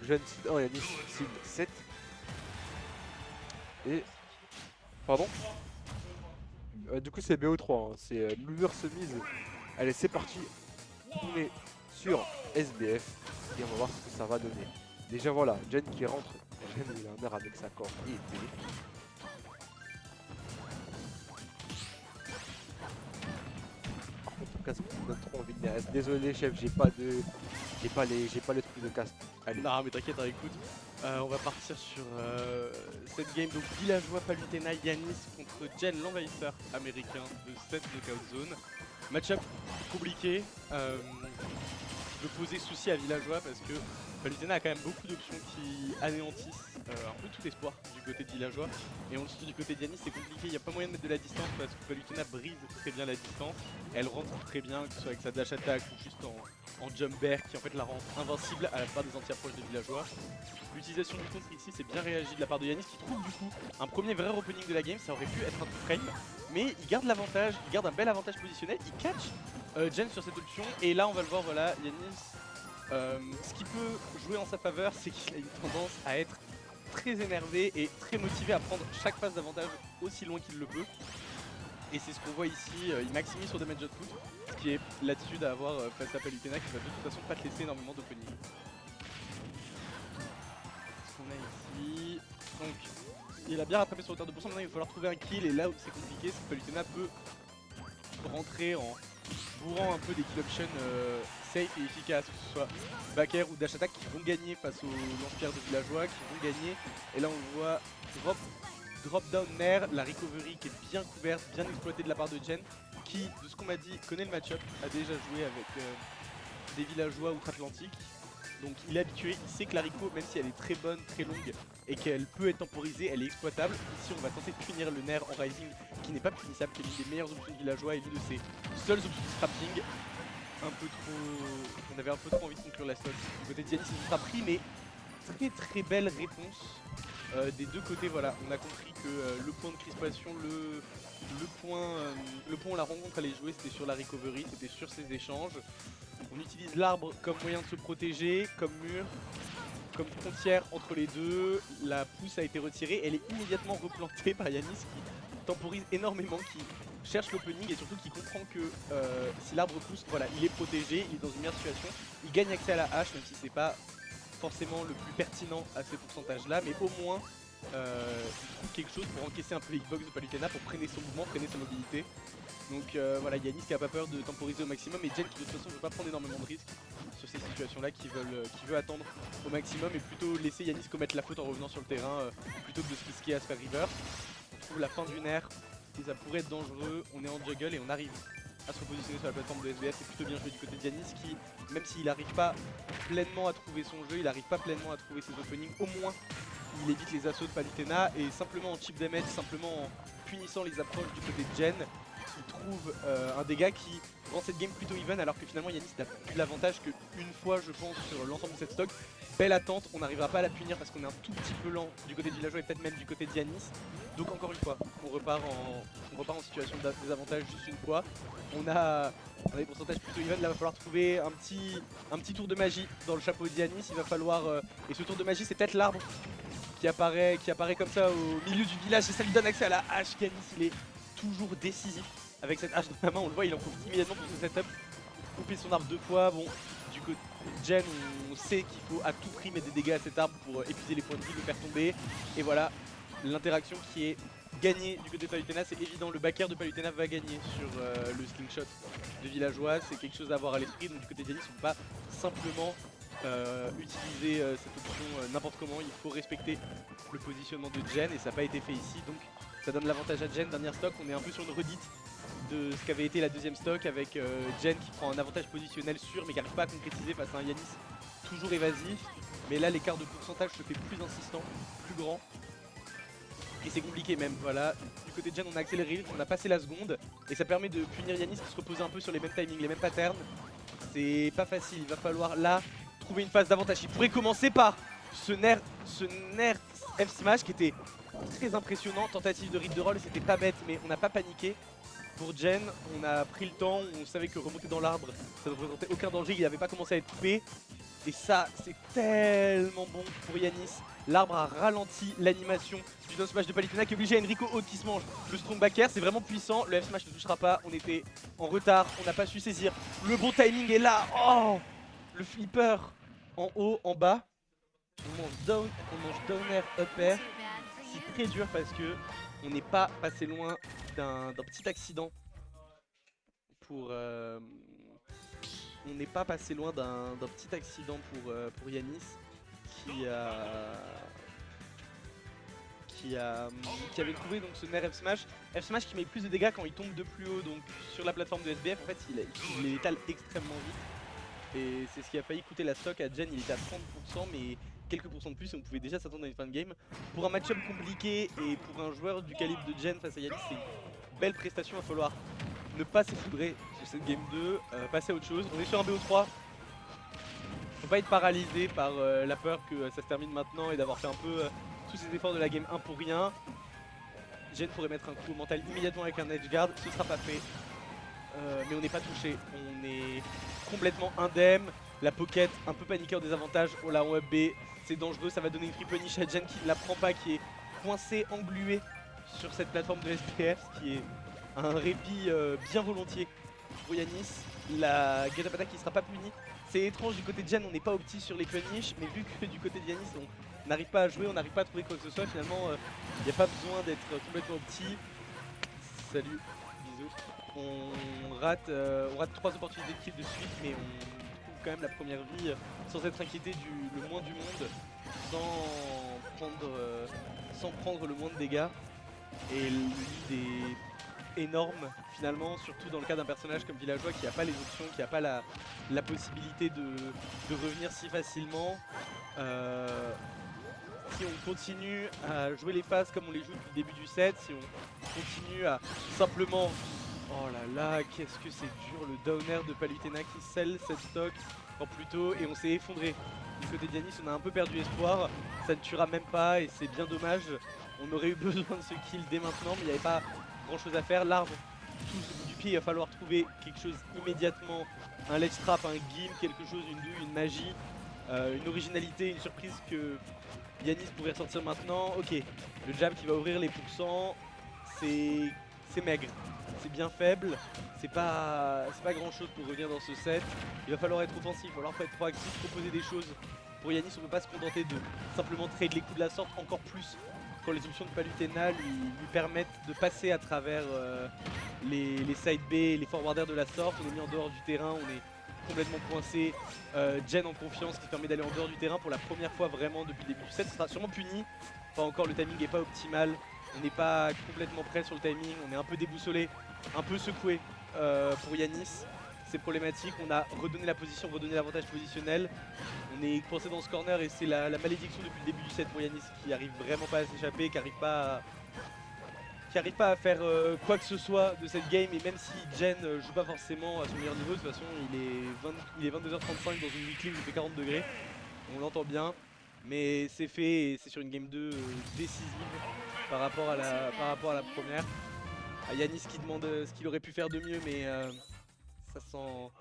Jeune Seed 1, Yanis Seed 7. Et. Pardon. Du coup, c'est BO3, hein. C'est Mover Semise. Allez, c'est parti. On est sur SBF. Et on va voir ce que ça va donner. Déjà, voilà, Jen qui rentre. Jen, il a un air avec sa corde et épée. Par contre, le casque me donne trop envie de naître. Désolé, chef, j'ai pas le truc de casque. Allez. Non mais t'inquiète, hein, écoute, on va partir sur cette game. Donc villageois Palutena, Yanis contre Jen, l'envahisseur américain de cette knockout zone. Match-up compliqué, de poser souci à villageois parce que Palutena a quand même beaucoup d'options qui anéantissent un peu tout espoir du côté de villageois. Et ensuite du côté de Yanis c'est compliqué, il n'y a pas moyen de mettre de la distance parce que Palutena brise très bien la distance. Elle rentre très bien, que ce soit avec sa dash attack ou juste en jump bear qui en fait la rend invincible à la part des anti-approches des villageois. L'utilisation du contre ici c'est bien réagi de la part de Yanis qui trouve du coup un premier vrai opening de la game. Ça aurait pu être un tout frame mais il garde l'avantage, il garde un bel avantage positionnel, il catch Jen sur cette option et là on va le voir, voilà, Yanis, ce qui peut jouer en sa faveur c'est qu'il a une tendance à être très énervé et très motivé à prendre chaque phase d'avantage aussi loin qu'il le peut. Et c'est ce qu'on voit ici, il maximise sur damage output, ce qui est l'attitude à avoir face à Palutena qui va de toute façon pas te laisser énormément d'opening. Ce qu'on a ici, donc il a bien rattrapé sur hauteur de pourcent, maintenant il va falloir trouver un kill et là où c'est compliqué c'est que Palutena peut rentrer en bourrant un peu des kill options safe et efficaces, que ce soit back air ou dash attack qui vont gagner face aux lance-pierres de villageois, qui vont gagner. Et là on le voit, drop down nair, la recovery qui est bien couverte, bien exploitée de la part de Jen, qui, de ce qu'on m'a dit, connaît le match-up, a déjà joué avec des villageois outre-Atlantique. Donc il est habitué, il sait que la Rico, même si elle est très bonne, très longue et qu'elle peut être temporisée, elle est exploitable. Ici on va tenter de punir le Nair en Rising qui n'est pas punissable, qui est l'une des meilleures options de villageois et l'une de ses seules options de scrapping. Un peu trop... On avait un peu trop envie de conclure la stock. Du côté de Yanis il sera pris mais très belle réponse des deux côtés. Voilà, on a compris que le point de crispation, le point où la rencontre allait jouer c'était sur la recovery, c'était sur ces échanges. On utilise l'arbre comme moyen de se protéger, comme mur, comme frontière entre les deux. La pousse a été retirée, elle est immédiatement replantée par Yanis qui temporise énormément, qui cherche l'opening et surtout qui comprend que si l'arbre pousse, voilà, il est protégé, il est dans une meilleure situation. Il gagne accès à la hache, même si c'est pas forcément le plus pertinent à ces pourcentages là, mais au moins il trouve quelque chose pour encaisser un peu les hitbox de Palutena, pour freiner son mouvement, freiner sa mobilité. Donc voilà, Yanis qui a pas peur de temporiser au maximum et Jen qui de toute façon ne veut pas prendre énormément de risques sur ces situations là, qui veut attendre au maximum et plutôt laisser Yanis commettre la faute en revenant sur le terrain plutôt que de se risquer à se faire reverse. On trouve la fin du nerf et ça pourrait être dangereux, on est en juggle et on arrive à se repositionner sur la plateforme de SBF. C'est plutôt bien joué du côté de Yanis qui, même s'il n'arrive pas pleinement à trouver son jeu, il n'arrive pas pleinement à trouver ses openings, au moins il évite les assauts de Palutena et simplement en chip damage, simplement en punissant les approches du côté de Jen, il trouve un dégât qui rend cette game plutôt even, alors que finalement Yanis n'a plus l'avantage qu'une fois je pense sur l'ensemble de cette stock. Belle attente, on n'arrivera pas à la punir parce qu'on est un tout petit peu lent du côté de villageois et peut-être même du côté de Yanis. Donc encore une fois, on repart en situation de désavantage juste une fois. On a des pourcentages plutôt even, là il va falloir trouver un petit tour de magie dans le chapeau de Yanis. Il va falloir, et ce tour de magie c'est peut-être l'arbre qui apparaît comme ça au milieu du village et ça lui donne accès à la hache. Yanis il est toujours décisif avec cette hache dans la main, on le voit, il en profite immédiatement pour ce setup. Couper son arbre deux fois, bon, du côté de Jen, on sait qu'il faut à tout prix mettre des dégâts à cet arbre pour épuiser les points de vie, le faire tomber. Et voilà, l'interaction qui est gagnée du côté de Palutena, c'est évident, le back air de Palutena va gagner sur le slingshot de villageois, c'est quelque chose à avoir à l'esprit, donc du côté de Yanis, on ne peut pas simplement utiliser cette option n'importe comment, il faut respecter le positionnement de Jen et ça n'a pas été fait ici, donc ça donne l'avantage à Jen. Dernière stock, on est un peu sur une redite de ce qu'avait été la deuxième stock avec Jen qui prend un avantage positionnel sûr mais qui n'arrive pas à concrétiser face à un Yanis toujours évasif. Mais là l'écart de pourcentage se fait plus insistant, plus grand. Et c'est compliqué même, voilà. Du côté de Jen on a accéléré, on a passé la seconde. Et ça permet de punir Yanis qui se repose un peu sur les mêmes timings, les mêmes patterns. C'est pas facile, il va falloir là trouver une phase d'avantage. Il pourrait commencer par ce nerf F smash qui était très impressionnant. Tentative de read de roll, c'était pas bête mais on n'a pas paniqué. Pour Jen, on a pris le temps, on savait que remonter dans l'arbre, ça ne représentait aucun danger, il n'avait pas commencé à être coupé. Et ça, c'est tellement bon pour Yanis. L'arbre a ralenti l'animation du down smash de Palutena qui oblige Enrico haute qui se mange. Le strong back air, c'est vraiment puissant. Le F smash ne touchera pas. On était en retard, on n'a pas su saisir. Le bon timing est là. Oh, le flipper en haut, en bas. On mange down air, up air. C'est très dur parce que on n'est pas passé loin d'un petit accident pour. On n'est pas passé loin d'un petit accident pour Yanis qui avait trouvé donc ce nerf F smash qui met plus de dégâts quand il tombe de plus haut, donc sur la plateforme de SBF en fait il l'étale extrêmement vite et c'est ce qui a failli coûter la stock à Jen. Il était à 30% mais quelques pourcents de plus et on pouvait déjà s'attendre à une fin de game. Pour un match-up compliqué et pour un joueur du calibre de Jen face à Yanis, c'est une belle prestation. Il va falloir ne pas s'effondrer sur cette game 2, passer à autre chose. On est sur un BO3. Faut pas être paralysé par la peur que ça se termine maintenant et d'avoir fait un peu tous ces efforts de la game 1 pour rien. Jen pourrait mettre un coup au mental immédiatement avec un edge guard, ce sera pas fait. Mais on n'est pas touché, on est complètement indemne. La pocket un peu paniquée en désavantage. Oh là, en up B, c'est dangereux, ça va donner une free punish à Jen qui ne la prend pas, qui est coincé, englué sur cette plateforme de SPF, ce qui est un répit bien volontiers pour Yanis. La get up attack qui sera pas punie. C'est étrange du côté de Jen, on n'est pas opti sur les punish, mais vu que du côté de Yanis on n'arrive pas à jouer, on n'arrive pas à trouver quoi que ce soit, finalement il n'y a pas besoin d'être complètement opti. Salut, bisous. On rate 3 opportunités de kill de suite, mais on trouve quand même la première vie sans être inquiété le moins du monde, sans prendre le moins de dégâts. Et le lead est énorme finalement, surtout dans le cas d'un personnage comme Villageois qui n'a pas les options, qui n'a pas la possibilité de revenir si facilement. Si on continue à jouer les phases comme on les joue depuis le début du set, si on continue à simplement... Oh là là, qu'est-ce que c'est dur le downer de Palutena qui scelle cette stock en plus tôt et on s'est effondré. Du côté de Yanis, on a un peu perdu espoir, ça ne tuera même pas et c'est bien dommage. On aurait eu besoin de ce kill dès maintenant, mais il n'y avait pas grand chose à faire. L'arbre touche le bout du pied, il va falloir trouver quelque chose immédiatement. Un ledge trap, un gimp, quelque chose, une douille, une magie, une originalité, une surprise que Yanis pourrait ressortir maintenant. Ok, le jab qui va ouvrir les pourcents, c'est maigre, c'est bien faible, c'est pas grand chose pour revenir dans ce set. Il va falloir être offensif, il va falloir être proactif, proposer des choses. Pour Yanis, on ne peut pas se contenter de simplement trade les coups de la sorte, encore plus quand les options de Palutena lui permettent de passer à travers les side B, les forwarders de la sorte. On est mis en dehors du terrain, on est complètement coincé. Jen en confiance qui permet d'aller en dehors du terrain pour la première fois vraiment depuis le début du set. Ce sera sûrement puni. Enfin encore, le timing n'est pas optimal. On n'est pas complètement prêt sur le timing. On est un peu déboussolé, un peu secoué pour Yanis. C'est problématique. On a redonné la position, redonné l'avantage positionnel. On est coincé dans ce corner et c'est la malédiction depuis le début du set pour Yanis qui arrive vraiment pas à s'échapper, qui arrive pas à faire quoi que ce soit de cette game. Et même si Jen joue pas forcément à son meilleur niveau, de toute façon il est 22h35 dans une weekly où il fait 40 degrés, on l'entend bien, mais c'est fait et c'est sur une game 2 décisive par rapport à la première. Yanis qui demande ce qu'il aurait pu faire de mieux, mais ça sent